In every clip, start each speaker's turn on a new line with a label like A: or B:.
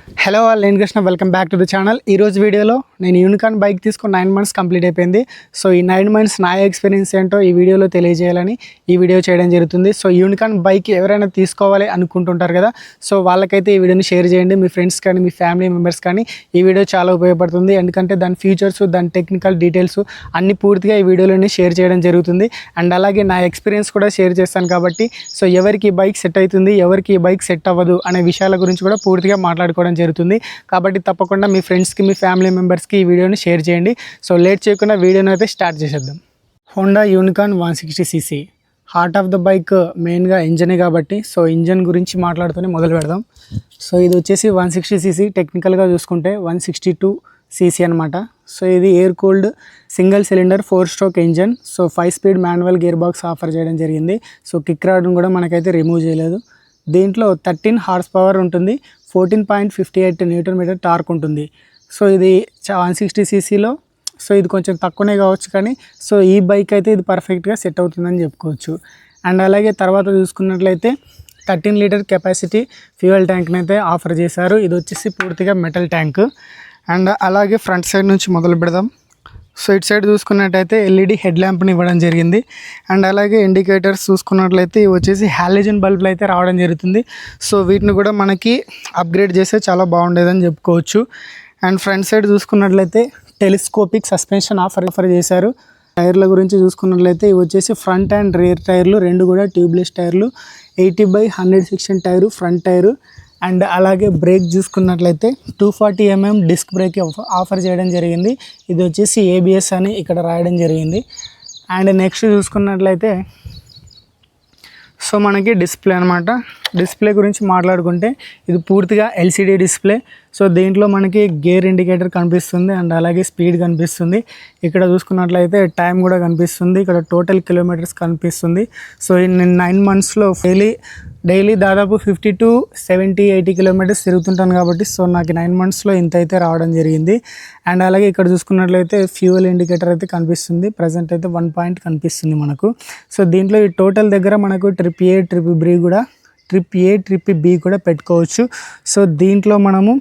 A: Hello all, నేను Krishna. Welcome back to the channel. ఈరోజు వీడియోలో నేను యూనికార్న్ బైక్ తీసుకుని 9 months కంప్లీట్ అయిపోయింది. సో ఈ 9 months నా ఎక్స్పీరియన్స్ ఏంటో ఈ వీడియోలో తెలియజేయాలని ఈ వీడియో చేయడం జరుగుతుంది. సో యూనికార్న్ బైక్ ఎవరైనా తీసుకోవాలి అనుకుంటుంటారు కదా, సో వాళ్ళకైతే ఈ వీడియోని షేర్ చేయండి. మీ ఫ్రెండ్స్ కానీ మీ ఫ్యామిలీ మెంబర్స్ కానీ ఈ వీడియో చాలా ఉపయోగపడుతుంది. ఎందుకంటే దాని ఫీచర్స్, దాని టెక్నికల్ డీటెయిల్స్ అన్ని పూర్తిగా ఈ వీడియోలోనే షేర్ చేయడం జరుగుతుంది. అండ్ అలాగే నా ఎక్స్పీరియన్స్ కూడా షేర్ చేస్తాను కాబట్టి సో ఎవరికి ఈ బైక్ సెట్ అవుతుంది, ఎవరికి ఈ బైక్ సెట్ అవ్వదు అనే విషయాల గురించి కూడా పూర్తిగా మాట్లాడుకోవడం జరుగుతుంది. కాబట్టి తప్పకుండా మీ ఫ్రెండ్స్కి, మీ ఫ్యామిలీ మెంబర్స్కి ఈ వీడియోని షేర్ చేయండి. సో లేట్ చేయకుండా వీడియోని అయితే స్టార్ట్ చేసేద్దాం. Honda unicorn 160cc heart of the bike మెయిన్గా ఇంజనే కాబట్టి సో ఇంజన్ గురించి మాట్లాడుతూనే మొదలు పెడదాం. సో ఇది వచ్చేసి 160cc, టెక్నికల్గా చూసుకుంటే 162cc అనమాట. సో ఇది air cooled single cylinder 4-stroke engine. So 5-speed manual gear box offer చేయడం జరిగింది. సో కిక్ రాడ్ను కూడా మనకైతే రిమూవ్ చేయలేదు. దీంట్లో 13 horsepower ఉంటుంది, 14.58 Nm టార్క్ ఉంటుంది. సో ఇది 160cc సో ఇది కొంచెం తక్కువనే కావచ్చు, కానీ సో ఈ బైక్ అయితే ఇది పర్ఫెక్ట్గా సెట్ అవుతుందని చెప్పుకోవచ్చు. అండ్ అలాగే తర్వాత చూసుకున్నట్లయితే 13 లీటర్ కెపాసిటీ ఫ్యూయల్ ట్యాంక్ని అయితే ఆఫర్ చేశారు. ఇది వచ్చేసి పూర్తిగా మెటల్ ట్యాంక్. అండ్ అలాగే ఫ్రంట్ సైడ్ నుంచి మొదలు పెడదాం. సో ఇటు సైడ్ చూసుకున్నట్టయితే ఎల్ఈడి హెడ్ ల్యాంప్ని ఇవ్వడం జరిగింది. అండ్ అలాగే ఇండికేటర్స్ చూసుకున్నట్లయితే ఇవి వచ్చేసి హాలోజన్ బల్బులు అయితే రావడం జరుగుతుంది. సో వీటిని కూడా మనకి అప్గ్రేడ్ చేస్తే చాలా బాగుండేదని చెప్పుకోవచ్చు. అండ్ ఫ్రంట్ సైడ్ చూసుకున్నట్లయితే టెలిస్కోపిక్ సస్పెన్షన్ ఆఫర్ చేశారు. టైర్ల గురించి చూసుకున్నట్లయితే ఇవి వచ్చేసి ఫ్రంట్ అండ్ రియర్ టైర్లు రెండు కూడా ట్యూబ్లెస్ టైర్లు, 80/100 section tyre front tyre. And అలాగే బ్రేక్ చూసుకున్నట్లయితే 240 mm డిస్క్ బ్రేక్ ఆఫర్ చేయడం జరిగింది. ఇది వచ్చేసి ABS అని ఇక్కడ రాయడం జరిగింది. అండ్ నెక్స్ట్ చూసుకున్నట్లయితే సో మనకి డిస్ప్లే అనమాట. డిస్ప్లే గురించి మాట్లాడుకుంటే ఇది పూర్తిగా LCD డిస్ప్లే. సో దీంట్లో మనకి గేర్ ఇండికేటర్ కనిపిస్తుంది అండ్ అలాగే స్పీడ్ కనిపిస్తుంది. ఇక్కడ చూసుకున్నట్లయితే టైం కూడా కనిపిస్తుంది. ఇక్కడ టోటల్ కిలోమీటర్స్ కనిపిస్తుంది. సో నేను 9 monthsలో డైలీ దాదాపు 50 to 70-80 kilometers తిరుగుతుంటాను కాబట్టి సో నాకు 9 monthsలో ఇంత అయితే రావడం జరిగింది. అండ్ అలాగే ఇక్కడ చూసుకున్నట్లయితే ఫ్యూయల్ ఇండికేటర్ అయితే కనిపిస్తుంది. ప్రజెంట్ అయితే 1 point కనిపిస్తుంది మనకు. సో దీంట్లో ఈ టోటల్ దగ్గర మనకు ట్రిప్ A, ట్రిప్ B కూడా పెట్టుకోవచ్చు. సో దీంట్లో మనము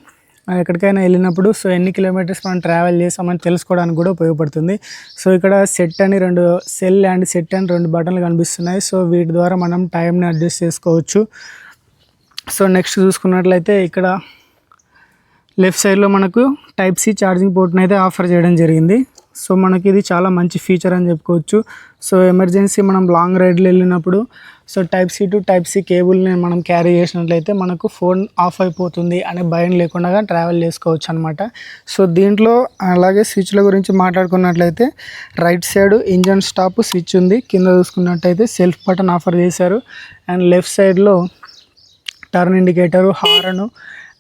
A: ఎక్కడికైనా వెళ్ళినప్పుడు సో ఎన్ని కిలోమీటర్స్ మనం ట్రావెల్ చేసామని తెలుసుకోవడానికి కూడా ఉపయోగపడుతుంది. సో ఇక్కడ సెల్ అండ్ సెట్ అని 2 బటన్లు కనిపిస్తున్నాయి. సో వీటి ద్వారా మనం టైంని అడ్జస్ట్ చేసుకోవచ్చు. సో నెక్స్ట్ చూసుకున్నట్లయితే ఇక్కడ లెఫ్ట్ సైడ్లో మనకు Type-C ఛార్జింగ్ పోర్ట్ని అయితే ఆఫర్ చేయడం జరిగింది. సో మనకి ఇది చాలా మంచి ఫీచర్ అని చెప్పుకోవచ్చు. సో ఎమర్జెన్సీ మనం లాంగ్ రైడ్లో వెళ్ళినప్పుడు సో Type-C to Type-C కేబుల్ని మనం క్యారీ చేసినట్లయితే మనకు ఫోన్ ఆఫ్ అయిపోతుంది అనే భయం లేకుండా ట్రావెల్ చేసుకోవచ్చు అనమాట. సో దీంట్లో అలాగే స్విచ్ల గురించి మాట్లాడుకున్నట్లయితే right side engine stop switch ఉంది. కింద చూసుకున్నట్టయితే సెల్ఫ్ బటన్ ఆఫర్ చేశారు. అండ్ లెఫ్ట్ సైడ్లో టర్న్ ఇండికేటరు, హార్న్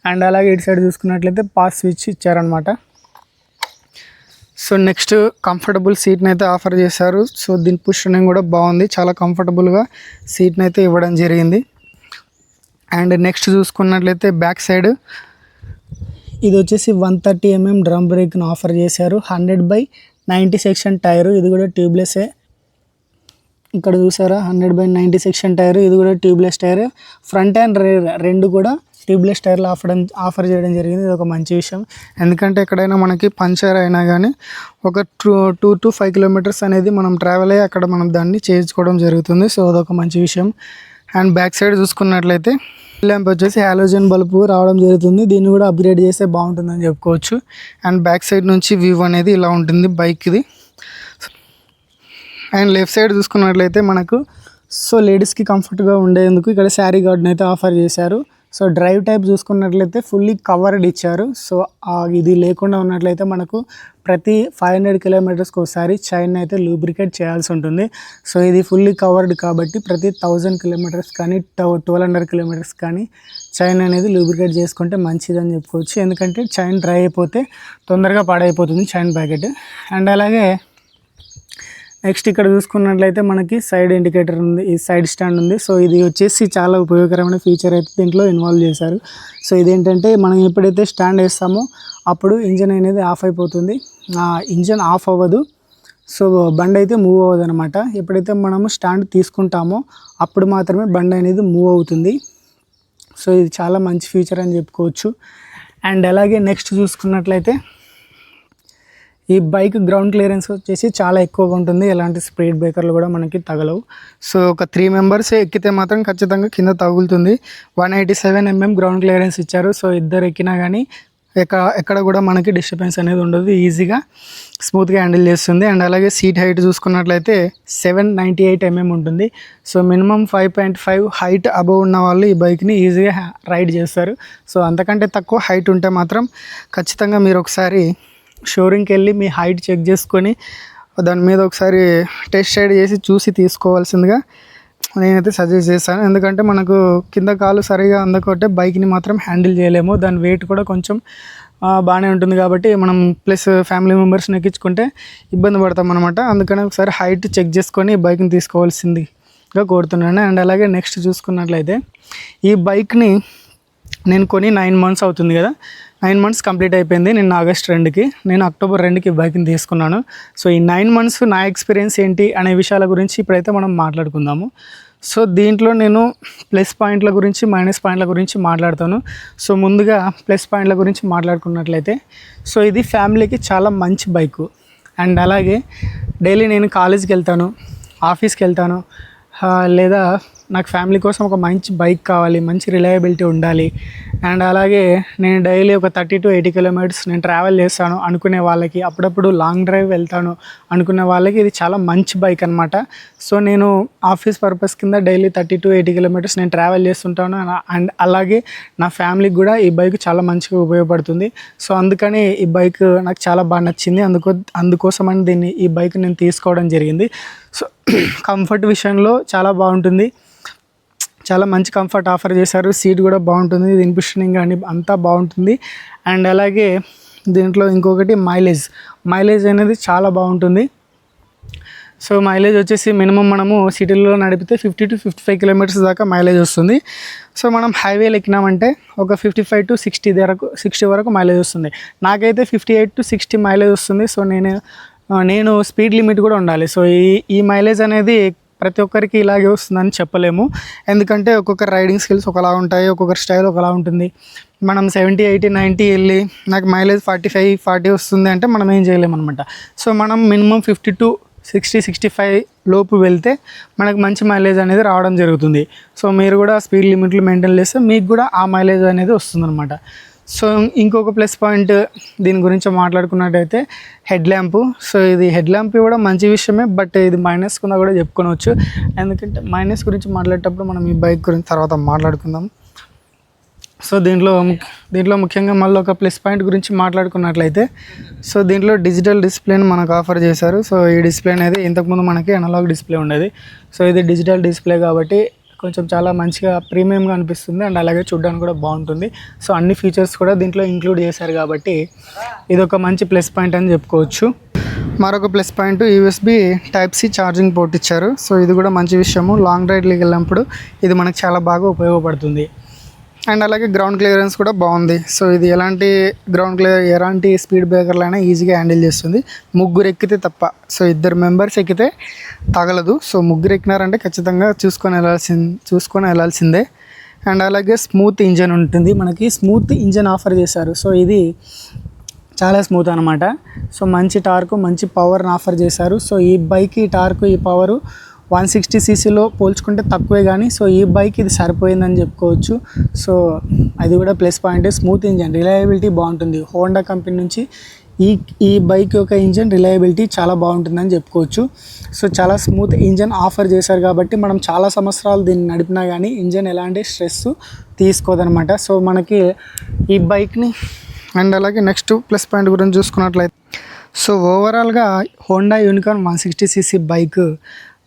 A: అండ్ అలాగే ఇటు సైడ్ చూసుకున్నట్లయితే పాస్ స్విచ్ ఇచ్చారనమాట. సో నెక్స్ట్ కంఫర్టబుల్ సీట్ని అయితే ఆఫర్ చేశారు. సో దీని పొజిషనింగ్ కూడా బాగుంది, చాలా కంఫర్టబుల్గా సీట్ని అయితే ఇవ్వడం జరిగింది. అండ్ నెక్స్ట్ చూసుకున్నట్లయితే బ్యాక్ సైడ్ ఇది వచ్చేసి 130 mm డ్రమ్ బ్రేక్ను ఆఫర్ చేశారు. 100/90 సెక్షన్ టైరు, ఇది కూడా ట్యూబ్లెస్సే. ఇక్కడ చూసారా 100/90 సెక్షన్ టైరు, ఇది కూడా tubeless tyre. Front and rear రెండు కూడా ట్యూబ్లెస్ టైర్లు ఆఫర్ చేయడం జరిగింది. ఇది ఒక మంచి విషయం, ఎందుకంటే ఎక్కడైనా మనకి పంచర్ అయినా కానీ ఒక 2 to 5 kilometers అనేది మనం ట్రావెల్ అయ్యి అక్కడ మనం దాన్ని చేయించుకోవడం జరుగుతుంది. సో అదొక మంచి విషయం. అండ్ బ్యాక్ సైడ్ చూసుకున్నట్లయితే ల్యాంప్ వచ్చేసి హాలోజన్ బల్బు రావడం జరుగుతుంది. దీన్ని కూడా అప్గ్రేడ్ చేస్తే బాగుంటుందని చెప్పుకోవచ్చు. అండ్ బ్యాక్ సైడ్ నుంచి వ్యూ అనేది ఇలా ఉంటుంది బైక్ది. అండ్ లెఫ్ట్ సైడ్ చూసుకున్నట్లయితే మనకు సో లేడీస్కి కంఫర్ట్గా ఉండేందుకు ఇక్కడ శారీ గార్డ్ని అయితే ఆఫర్ చేశారు. సో డ్రైవ్ టైప్ చూసుకున్నట్లయితే ఫుల్లీ కవర్డ్ ఇచ్చారు. సో ఇది లేకుండా ఉన్నట్లయితే మనకు ప్రతి 500 kilometersకి ఒకసారి చైన్ అయితే లూబ్రికేట్ చేయాల్సి ఉంటుంది. సో ఇది ఫుల్లీ కవర్డ్ కాబట్టి ప్రతి 1000 kilometers కానీ 1200 kilometers కానీ చైన్ అనేది లూబ్రికేట్ చేసుకుంటే మంచిదని చెప్పుకోవచ్చు. ఎందుకంటే చైన్ డ్రై అయిపోతే తొందరగా పాడైపోతుంది చైన్ ప్యాకెట్. అండ్ అలాగే నెక్స్ట్ ఇక్కడ చూసుకున్నట్లయితే మనకి సైడ్ ఇండికేటర్ ఉంది, ఈ సైడ్ స్టాండ్ ఉంది. సో ఇది వచ్చేసి చాలా ఉపయోగకరమైన ఫీచర్ అయితే దీంట్లో ఇన్వాల్వ్ చేశారు. సో ఇదేంటంటే మనం ఎప్పుడైతే స్టాండ్ వేస్తామో అప్పుడు ఇంజన్ అనేది ఆఫ్ అయిపోతుంది, ఇంజన్ ఆఫ్ అవ్వదు. సో బండి అయితే మూవ్ అవ్వదు అనమాట. ఎప్పుడైతే మనము స్టాండ్ తీసుకుంటామో అప్పుడు మాత్రమే బండి అనేది మూవ్ అవుతుంది. సో ఇది చాలా మంచి ఫీచర్ అని చెప్పుకోవచ్చు. అండ్ అలాగే నెక్స్ట్ చూసుకున్నట్లయితే ఈ బైక్ గ్రౌండ్ క్లియరెన్స్ వచ్చేసి చాలా ఎక్కువగా ఉంటుంది, ఎలాంటి స్పీడ్ బ్రేకర్లు కూడా మనకి తగలవు. సో ఒక 3 మెంబర్స్ ఎక్కితే మాత్రం ఖచ్చితంగా కింద తగులుతుంది. 187 mm గ్రౌండ్ క్లియరెన్స్ ఇచ్చారు. సో ఇద్దరు ఎక్కినా కానీ ఎక్కడ కూడా మనకి డిస్టర్బెన్స్ అనేది ఉండదు, ఈజీగా స్మూత్గా హ్యాండిల్ చేస్తుంది. అండ్ అలాగే సీట్ హైట్ చూసుకున్నట్లయితే 798 mm ఉంటుంది. సో మినిమం 5.5 హైట్ అబవ్ ఉన్న వాళ్ళు ఈ బైక్ని ఈజీగా రైడ్ చేస్తారు. సో అంతకంటే తక్కువ హైట్ ఉంటే మాత్రం ఖచ్చితంగా మీరు ఒకసారి షోరూమ్కి వెళ్ళి మీ హైట్ చెక్ చేసుకొని దాని మీద ఒకసారి టెస్ట్ రైడ్ చేసి చూసి తీసుకోవాల్సిందిగా నేనైతే సజెస్ట్ చేస్తాను. ఎందుకంటే మనకు కింద కాలు సరిగా అందకొట్టే బైక్ని మాత్రం హ్యాండిల్ చేయలేము, దాని వెయిట్ కూడా కొంచెం బాగానే ఉంటుంది కాబట్టి మనం ప్లస్ ఫ్యామిలీ మెంబర్స్ని ఎక్కించుకుంటే ఇబ్బంది పడతాం అనమాట. అందుకని ఒకసారి హైట్ చెక్ చేసుకొని బైక్ని తీసుకోవాల్సిందిగా కోరుతున్నాను. అండ్ అలాగే నెక్స్ట్ చూసుకున్నట్లయితే ఈ బైక్ని నేను కొని 9 months అవుతుంది కదా, 9 months కంప్లీట్ అయిపోయింది. నిన్న August 2కి, నేను October 2కి బైక్ని తీసుకున్నాను. సో ఈ 9 months నా ఎక్స్పీరియన్స్ ఏంటి అనే విషయాల గురించి ఇప్పుడైతే మనం మాట్లాడుకుందాము. సో దీంట్లో నేను ప్లస్ పాయింట్ల గురించి మైనస్ పాయింట్ల గురించి మాట్లాడతాను. సో ముందుగా ప్లస్ పాయింట్ల గురించి మాట్లాడుకున్నట్లయితే సో ఇది ఫ్యామిలీకి చాలా మంచి బైకు. అండ్ అలాగే డైలీ నేను కాలేజీకి వెళ్తాను, ఆఫీస్కి వెళ్తాను, లేదా నాకు ఫ్యామిలీ కోసం ఒక మంచి బైక్ కావాలి, మంచి రిలయబిలిటీ ఉండాలి. అండ్ అలాగే నేను డైలీ ఒక 30 to 80 kilometers నేను ట్రావెల్ చేస్తాను అనుకునే వాళ్ళకి, అప్పుడప్పుడు లాంగ్ డ్రైవ్ వెళ్తాను అనుకునే వాళ్ళకి ఇది చాలా మంచి బైక్ అనమాట. సో నేను ఆఫీస్ పర్పస్ కింద డైలీ 30 to 80 kilometers నేను ట్రావెల్ చేస్తుంటాను. అండ్ అలాగే నా ఫ్యామిలీకి కూడా ఈ బైక్ చాలా మంచిగా ఉపయోగపడుతుంది. సో అందుకని ఈ బైక్ నాకు చాలా బాగా నచ్చింది, అందుకోసమని ఈ బైక్ నేను తీసుకోవడం జరిగింది. సో కంఫర్ట్ విషయంలో చాలా బాగుంటుంది, చాలా మంచి కంఫర్ట్ ఆఫర్ చేశారు. సీట్ కూడా బాగుంటుంది, దీని పిస్టనింగ్ కానీ అంతా బాగుంటుంది. అండ్ అలాగే దీంట్లో ఇంకొకటి మైలేజ్ అనేది చాలా బాగుంటుంది. సో మైలేజ్ వచ్చేసి మినిమం మనము సిటీలో నడిపితే 50 to 55 kilometers దాకా మైలేజ్ వస్తుంది. సో మనం హైవేలో ఎక్కినామంటే ఒక 55 to 60 వరకు మైలేజ్ వస్తుంది. నాకైతే 58 to 60 మైలేజ్ వస్తుంది. సో నేను స్పీడ్ లిమిట్ కూడా ఉండాలి. సో ఈ మైలేజ్ అనేది ప్రతి ఒక్కరికి ఇలాగే వస్తుందని చెప్పలేము, ఎందుకంటే ఒక్కొక్కరు రైడింగ్ స్కిల్స్ ఒకలా ఉంటాయి, ఒక్కొక్కరి స్టైల్ ఒకలా ఉంటుంది. మనం 70, 80, 90 వెళ్ళి నాకు మైలేజ్ 45, 40 వస్తుంది అంటే మనం ఏం చేయలేము అనమాట. సో మనం మినిమం 50 to 60, 65 లోపు వెళ్తే మనకు మంచి మైలేజ్ అనేది రావడం జరుగుతుంది. సో మీరు కూడా స్పీడ్ లిమిట్లు మెయింటైన్ చేస్తే మీకు కూడా ఆ మైలేజ్ అనేది వస్తుందన్నమాట. సో ఇంకొక ప్లస్ పాయింట్ దీని గురించి మాట్లాడుకున్నట్టయితే హెడ్ ల్యాంపు. సో ఇది హెడ్ ల్యాంప్ కూడా మంచి విషయమే, బట్ ఇది మైనస్ కింద కూడా చెప్పుకోవచ్చు. ఎందుకంటే మైనస్ గురించి మాట్లాడేటప్పుడు మనం ఈ బైక్ గురించి తర్వాత మాట్లాడుకుందాం. సో దీంట్లో ముఖ్యంగా మళ్ళీ ఒక ప్లస్ పాయింట్ గురించి మాట్లాడుకున్నట్లయితే సో దీంట్లో డిజిటల్ డిస్ప్లేని మనకు ఆఫర్ చేశారు. సో ఈ డిస్ప్లే అనేది ఇంతకుముందు మనకి అనలాగ్ డిస్ప్లే ఉండేది. సో ఇది డిజిటల్ డిస్ప్లే కాబట్టి కొంచెం చాలా మంచిగా ప్రీమియంగా అనిపిస్తుంది. అండ్ అలాగే చూడడానికి కూడా బాగుంటుంది. సో అన్ని ఫీచర్స్ కూడా దీంట్లో ఇంక్లూడ్ చేశారు కాబట్టి ఇది ఒక మంచి ప్లస్ పాయింట్ అని చెప్పుకోవచ్చు. మరొక plus point USB Type-C charging port ఇచ్చారు. సో ఇది కూడా మంచి విషయము, లాంగ్ రైడ్కి వెళ్ళినప్పుడు ఇది మనకు చాలా బాగా ఉపయోగపడుతుంది. అండ్ అలాగే గ్రౌండ్ క్లియరెన్స్ కూడా బాగుంది. సో ఇది ఎలాంటి స్పీడ్ బ్రేకర్లైనా ఈజీగా హ్యాండిల్ చేస్తుంది, ముగ్గురు ఎక్కితే తప్ప. సో 2 members ఎక్కితే తగలదు. సో ముగ్గురు ఎక్కినారంటే ఖచ్చితంగా చూసుకొని వెళ్ళాల్సిందే. అండ్ అలాగే స్మూత్ ఇంజన్ ఉంటుంది, మనకి స్మూత్ ఇంజన్ ఆఫర్ చేశారు. సో ఇది చాలా స్మూత్ అనమాట. సో మంచి టార్క్, మంచి పవర్ని ఆఫర్ చేశారు. సో ఈ బైక్ ఈ టార్క్, ఈ పవరు 160cc పోల్చుకుంటే తక్కువే, కానీ సో ఈ బైక్ ఇది సరిపోయిందని చెప్పుకోవచ్చు. సో అది కూడా plus point. Smooth engine, reliability బాగుంటుంది. హోండా కంపెనీ నుంచి ఈ బైక్ యొక్క ఇంజన్ రిలయబిలిటీ చాలా బాగుంటుందని చెప్పుకోవచ్చు. సో చాలా స్మూత్ ఇంజన్ ఆఫర్ చేశారు కాబట్టి మనం చాలా సంవత్సరాలు దీన్ని నడిపినా కానీ ఇంజన్ ఎలాంటి స్ట్రెస్ తీసుకోదనమాట. సో మనకి ఈ బైక్ని అండ్ అలాగే నెక్స్ట్ ప్లస్ పాయింట్ గురించి చూసుకున్నట్లయితే సో ఓవరాల్గా హోండా యూనికార్న్ 160cc బైక్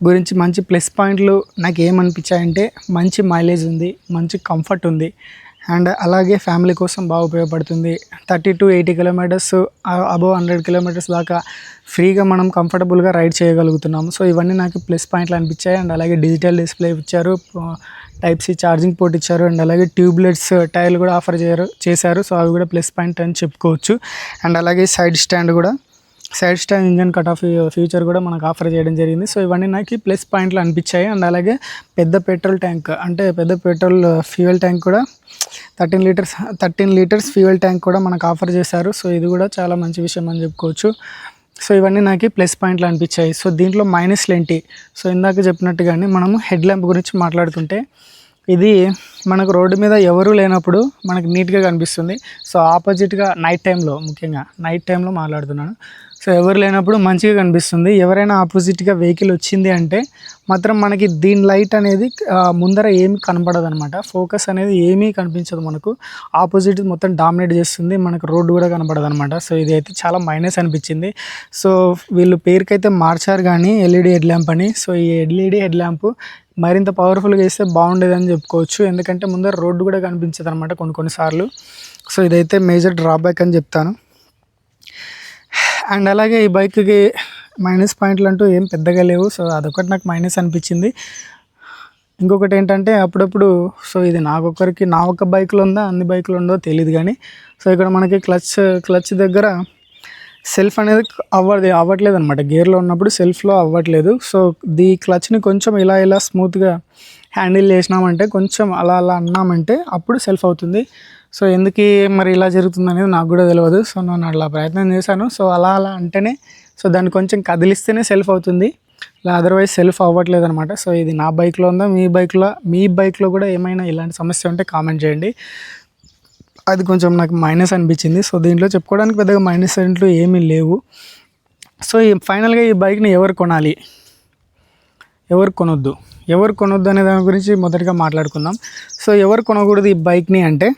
A: గురించి మంచి ప్లస్ పాయింట్లు నాకు ఏమనిపించాయంటే మంచి మైలేజ్ ఉంది, మంచి కంఫర్ట్ ఉంది, అండ్ అలాగే ఫ్యామిలీ కోసం బాగా ఉపయోగపడుతుంది. 30 to 80 kilometers అబవ్ 100 kilometers దాకా ఫ్రీగా మనం కంఫర్టబుల్గా రైడ్ చేయగలుగుతున్నాము. సో ఇవన్నీ నాకు ప్లస్ పాయింట్లు అనిపించాయి. అండ్ అలాగే డిజిటల్ డిస్ప్లే ఇచ్చారు, Type-C ఛార్జింగ్ పోర్ట్ ఇచ్చారు, అండ్ అలాగే ట్యూబ్లెట్స్ టైర్లు కూడా ఆఫర్ చేశారు. సో అవి కూడా ప్లస్ పాయింట్ అని చెప్పుకోవచ్చు. అండ్ అలాగే సైడ్ స్టాండ్ కూడా side stand engine cut off future కూడా మనకు ఆఫర్ చేయడం జరిగింది. సో ఇవన్నీ నాకు ప్లస్ పాయింట్లు అనిపించాయి. అండ్ అలాగే పెద్ద పెట్రోల్ ట్యాంక్, అంటే పెద్ద పెట్రోల్ ఫ్యూయల్ ట్యాంక్ కూడా 13 లీటర్స్ ఫ్యూయల్ ట్యాంక్ కూడా మనకు ఆఫర్ చేశారు. సో ఇది కూడా చాలా మంచి విషయం అని చెప్పుకోవచ్చు. సో ఇవన్నీ నాకు ప్లస్ పాయింట్లు అనిపించాయి. సో దీంట్లో మైనస్లు ఏంటి? సో ఇందాక చెప్పినట్టుగానే మనము హెడ్ ల్యాంప్ గురించి మాట్లాడుతుంటే, ఇది మనకు రోడ్డు మీద ఎవరూ లేనప్పుడు మనకు నీట్గా కనిపిస్తుంది. సో ఆపోజిట్గా నైట్ టైంలో, ముఖ్యంగా నైట్ టైంలో మాట్లాడుతున్నాను. సో ఎవరు లేనప్పుడు మంచిగా కనిపిస్తుంది. ఎవరైనా ఆపోజిట్గా వెహికల్ వచ్చింది అంటే మాత్రం మనకి దీని లైట్ అనేది ముందర ఏమి కనపడదు అనమాట. ఫోకస్ అనేది ఏమీ కనిపించదు మనకు. ఆపోజిట్ మొత్తం డామినేట్ చేస్తుంది, మనకు రోడ్డు కూడా కనపడదు అనమాట. సో ఇది అయితే చాలా మైనస్ అనిపించింది. సో వీళ్ళు పేరుకైతే మార్చారు కానీ ఎల్ఈడి హెడ్ ల్యాంప్ అని. సో ఈ ఎల్ఈడి హెడ్ ల్యాంప్ మరింత పవర్ఫుల్గా వేస్తే బాగుండేదని చెప్పుకోవచ్చు. ఎందుకంటే ముందర రోడ్డు కూడా కనిపించదు అనమాట కొన్నిసార్లు. సో ఇదైతే మేజర్ డ్రాబ్యాక్ అని చెప్తాను. అండ్ అలాగే ఈ బైక్కి మైనస్ పాయింట్లు అంటూ ఏం పెద్దగా లేవు. సో అదొకటి నాకు మైనస్ అనిపించింది. ఇంకొకటి ఏంటంటే అప్పుడప్పుడు, సో ఇది నా ఒక్క బైక్లో ఉందా అన్ని బైక్లో ఉందో తెలియదు కానీ, సో ఇక్కడ మనకి క్లచ్ దగ్గర సెల్ఫ్ అనేది అవ్వట్లేదు అనమాట. గేర్లో ఉన్నప్పుడు సెల్ఫ్లో అవ్వట్లేదు. సో ఈ క్లచ్ని కొంచెం ఇలా స్మూత్గా హ్యాండిల్ చేసినామంటే, కొంచెం అలా అన్నామంటే అప్పుడు సెల్ఫ్ అవుతుంది. సో ఎందుకు మరి ఇలా జరుగుతుంది అనేది నాకు కూడా తెలియదు. సో నేను అట్లా ప్రయత్నం చేశాను. సో అలా అంటేనే, సో దాన్ని కొంచెం కదిలిస్తేనే సెల్ఫ్ అవుతుంది, ఇలా అదర్వైజ్ సెల్ఫ్ అవ్వట్లేదు అనమాట. సో ఇది నా బైక్లో ఉందా, మీ బైక్లో కూడా ఏమైనా ఇలాంటి సమస్య ఉంటే కామెంట్ చేయండి. అది కొంచెం నాకు మైనస్ అనిపించింది. సో దీంట్లో చెప్పుకోవడానికి పెద్దగా మైనస్ అంటూ ఏమీ లేవు. సో ఫైనల్గా ఈ బైక్ని ఎవరు కొనాలి, ఎవరు కొనొద్దు అనే దాని గురించి మొదటిగా మాట్లాడుకుందాం. సో ఎవరు కొనకూడదు ఈ బైక్ని అంటే,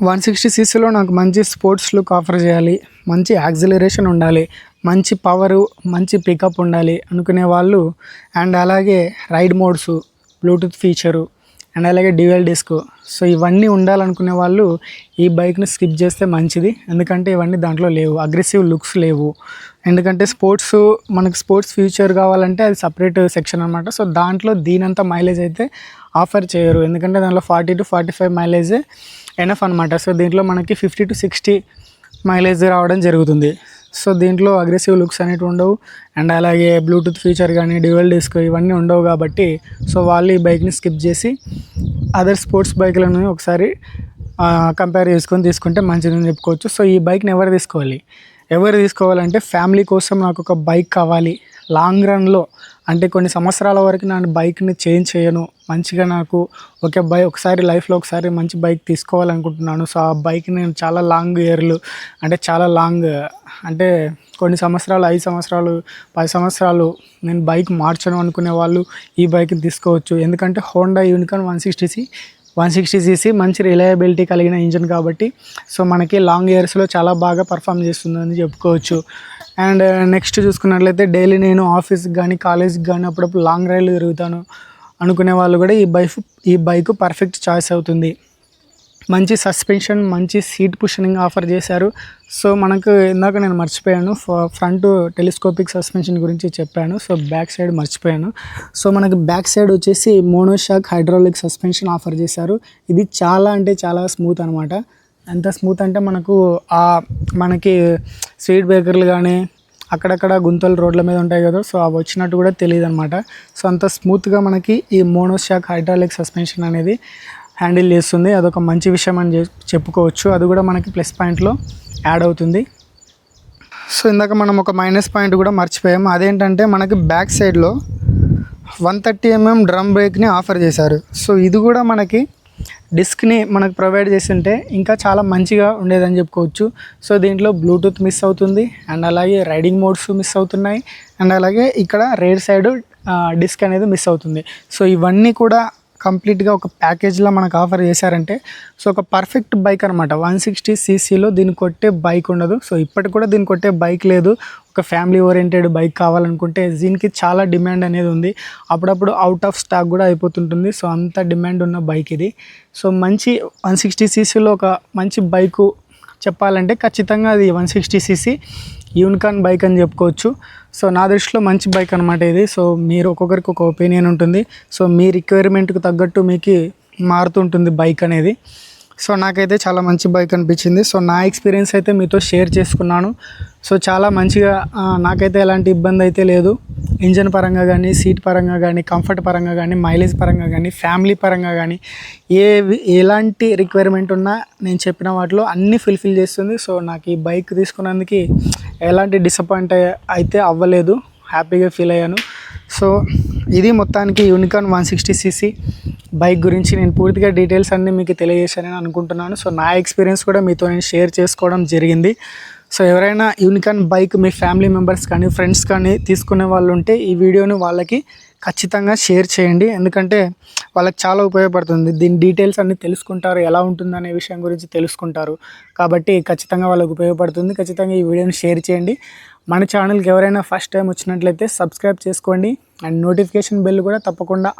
A: 160cc నాకు మంచి స్పోర్ట్స్ లుక్ ఆఫర్ చేయాలి, మంచి యాక్సిలరేషన్ ఉండాలి, మంచి పవరు, మంచి పికప్ ఉండాలి అనుకునే వాళ్ళు, అండ్ అలాగే ride modes, bluetooth feature, and అలాగే డ్యూయల్ డిస్క్, సో ఇవన్నీ ఉండాలనుకునే వాళ్ళు ఈ బైక్ని స్కిప్ చేస్తే మంచిది. ఎందుకంటే ఇవన్నీ దాంట్లో లేవు, అగ్రెసివ్ లుక్స్ లేవు. ఎందుకంటే మనకు స్పోర్ట్స్ ఫీచర్ కావాలంటే అది సపరేట్ సెక్షన్ అనమాట. సో దాంట్లో దీనంతా మైలేజ్ అయితే ఆఫర్ చేయరు, ఎందుకంటే దాంట్లో 40 to 45 మైలేజే ఎనఫ్ అనమాట. సో దీంట్లో మనకి 50 to 60 మైలేజ్ రావడం జరుగుతుంది. సో దీంట్లో అగ్రెసివ్ లుక్స్ అనేవి ఉండవు, అండ్ అలాగే బ్లూటూత్ ఫీచర్ కానీ డ్యూయల్ డిస్క్ ఇవన్నీ ఉండవు కాబట్టి, సో వాళ్ళు ఈ బైక్ని స్కిప్ చేసి అదర్ స్పోర్ట్స్ బైక్లను ఒకసారి కంపేర్ చేసుకొని తీసుకుంటే మంచిదని చెప్పుకోవచ్చు. సో ఈ బైక్ని ఎవరు తీసుకోవాలంటే, ఫ్యామిలీ కోసం నాకు ఒక బైక్ కావాలి, లాంగ్ రన్లో అంటే కొన్ని సంవత్సరాల వరకు నేను బైక్ని చేంజ్ చేయను, మంచిగా నాకు ఒకసారి లైఫ్లో ఒకసారి మంచి బైక్ తీసుకోవాలనుకుంటున్నాను. సో ఆ బైక్ నేను చాలా లాంగ్ ఇయర్లు అంటే కొన్ని సంవత్సరాలు, 5 సంవత్సరాలు, 10 సంవత్సరాలు నేను బైక్ మార్చను అనుకునే వాళ్ళు ఈ బైక్ని తీసుకోవచ్చు. ఎందుకంటే హోండా యూనికార్న్ 160cc మంచి రిలయబిలిటీ కలిగిన ఇంజిన్ కాబట్టి, సో మనకి లాంగ్ ఇయర్స్లో చాలా బాగా పర్ఫామ్ చేస్తుందని చెప్పుకోవచ్చు. అండ్ నెక్స్ట్ చూసుకున్నట్లయితే డైలీ నేను ఆఫీస్కి కానీ కాలేజ్కి కానీ అప్పుడప్పుడు లాంగ్ రైడ్లు తిరుగుతాను అనుకునే వాళ్ళు కూడా ఈ బైక్ పర్ఫెక్ట్ చాయిస్ అవుతుంది. మంచి సస్పెన్షన్, మంచి సీట్ పుషనింగ్ ఆఫర్ చేశారు. సో మనకు ఇందాక నేను మర్చిపోయాను, ఫ్రంట్ టెలిస్కోపిక్ సస్పెన్షన్ గురించి చెప్పాను. సో బ్యాక్ సైడ్ మర్చిపోయాను. సో మనకు బ్యాక్ సైడ్ వచ్చేసి మోనోషాక్ హైడ్రాలిక్ సస్పెన్షన్ ఆఫర్ చేశారు. ఇది చాలా స్మూత్ అనమాట. ఎంత స్మూత్ అంటే మనకి స్పీడ్ బ్రేకర్లు కానీ అక్కడక్కడ గుంతలు రోడ్ల మీద ఉంటాయి కదా, సో అవి వచ్చినట్టు కూడా తెలియదు అనమాట. సో అంత స్మూత్గా మనకి ఈ మోనోషాక్ హైడ్రాలిక్ సస్పెన్షన్ అనేది హ్యాండిల్ చేస్తుంది. అదొక మంచి విషయం అని చెప్పుకోవచ్చు. అది కూడా మనకి ప్లస్ పాయింట్లో యాడ్ అవుతుంది. సో ఇందాక మనం ఒక మైనస్ పాయింట్ కూడా మర్చిపోయాము. అదేంటంటే మనకి బ్యాక్ సైడ్లో 130mm డ్రమ్ బ్రేక్ని ఆఫర్ చేశారు. సో ఇది కూడా మనకి డిస్క్ని మనకు ప్రొవైడ్ చేస్తుంటే ఇంకా చాలా మంచిగా ఉండేదని చెప్పుకోవచ్చు. సో దీంట్లో బ్లూటూత్ మిస్ అవుతుంది, అండ్ అలాగే రైడింగ్ మోడ్స్ మిస్ అవుతున్నాయి, అండ్ అలాగే ఇక్కడ రేర్ సైడ్ డిస్క్ అనేది మిస్ అవుతుంది. సో ఇవన్నీ కూడా కంప్లీట్గా ఒక ప్యాకేజ్లో మనకు ఆఫర్ చేశారంటే, సో ఒక పర్ఫెక్ట్ బైక్ అనమాట. 160cc దీన్ని కొట్టే బైక్ ఉండదు. సో ఇప్పటికి కూడా దీన్ని కొట్టే బైక్ లేదు. ఒక ఫ్యామిలీ ఓరియంటెడ్ బైక్ కావాలనుకుంటే దీనికి చాలా డిమాండ్ అనేది ఉంది. అప్పుడప్పుడు అవుట్ ఆఫ్ స్టాక్ కూడా అయిపోతుంటుంది. సో అంత డిమాండ్ ఉన్న బైక్ ఇది. సో మంచి 160cc ఒక మంచి బైకు చెప్పాలంటే ఖచ్చితంగా అది 160cc యూనికార్న్ బైక్ అని చెప్పుకోవచ్చు. సో నా దృష్టిలో మంచి బైక్ అనమాట ఇది. సో మీరు ఒక్కొక్కరికి ఒక ఒపీనియన్ ఉంటుంది. సో మీ రిక్వైర్మెంట్కి తగ్గట్టు మీకు మారుతుంటుంది బైక్ అనేది. సో నాకైతే చాలా మంచి బైక్ అనిపించింది. సో నా ఎక్స్పీరియన్స్ అయితే మీతో షేర్ చేసుకున్నాను. సో చాలా మంచిగా నాకైతే ఎలాంటి ఇబ్బంది అయితే లేదు. ఇంజన్ పరంగా కానీ, సీట్ పరంగా కానీ, కంఫర్ట్ పరంగా కానీ, మైలేజ్ పరంగా కానీ, ఫ్యామిలీ పరంగా కానీ ఎలాంటి రిక్వైర్మెంట్ ఉన్నా నేను చెప్పిన వాటిలో అన్నీ ఫుల్ఫిల్ చేస్తుంది. సో నాకు ఈ బైక్ తీసుకున్నందుకు ఎలాంటి డిసప్పాయింట్ అయితే అవ్వలేదు, హ్యాపీగా ఫీల్ అయ్యాను. సో ఇది మొత్తానికి యూనికార్న్ 160cc బైక్ గురించి నేను పూర్తిగా డీటెయిల్స్ అన్నీ మీకు తెలియజేశానని అనుకుంటున్నాను. సో నా ఎక్స్పీరియన్స్ కూడా మీతో నేను షేర్ చేసుకోవడం జరిగింది. సో ఎవరైనా యూనికార్న్ బైక్ మీ ఫ్యామిలీ మెంబర్స్ కానీ, ఫ్రెండ్స్ కానీ తీసుకునే వాళ్ళు ఉంటే ఈ వీడియోని వాళ్ళకి ఖచ్చితంగా షేర్ చేయండి. ఎందుకంటే వాళ్ళకి చాలా ఉపయోగపడుతుంది. దీని డీటెయిల్స్ అన్నీ తెలుసుకుంటారు, ఎలా ఉంటుందనే విషయం గురించి తెలుసుకుంటారు. కాబట్టి ఖచ్చితంగా వాళ్ళకి ఉపయోగపడుతుంది. ఖచ్చితంగా ఈ వీడియోని షేర్ చేయండి. మన ఛానల్కి ఎవరైనా ఫస్ట్ టైం వచ్చినట్లయితే సబ్స్క్రైబ్ చేసుకోండి అండ్ నోటిఫికేషన్ బెల్ కూడా తప్పకుండా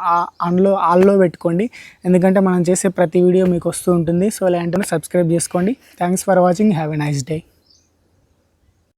A: ఆల్లో పెట్టుకోండి. ఎందుకంటే మనం చేసే ప్రతి వీడియో మీకు వస్తూ ఉంటుంది. సో ఇలాంటివి సబ్స్క్రైబ్ చేసుకోండి. Thanks for watching. Have a nice day.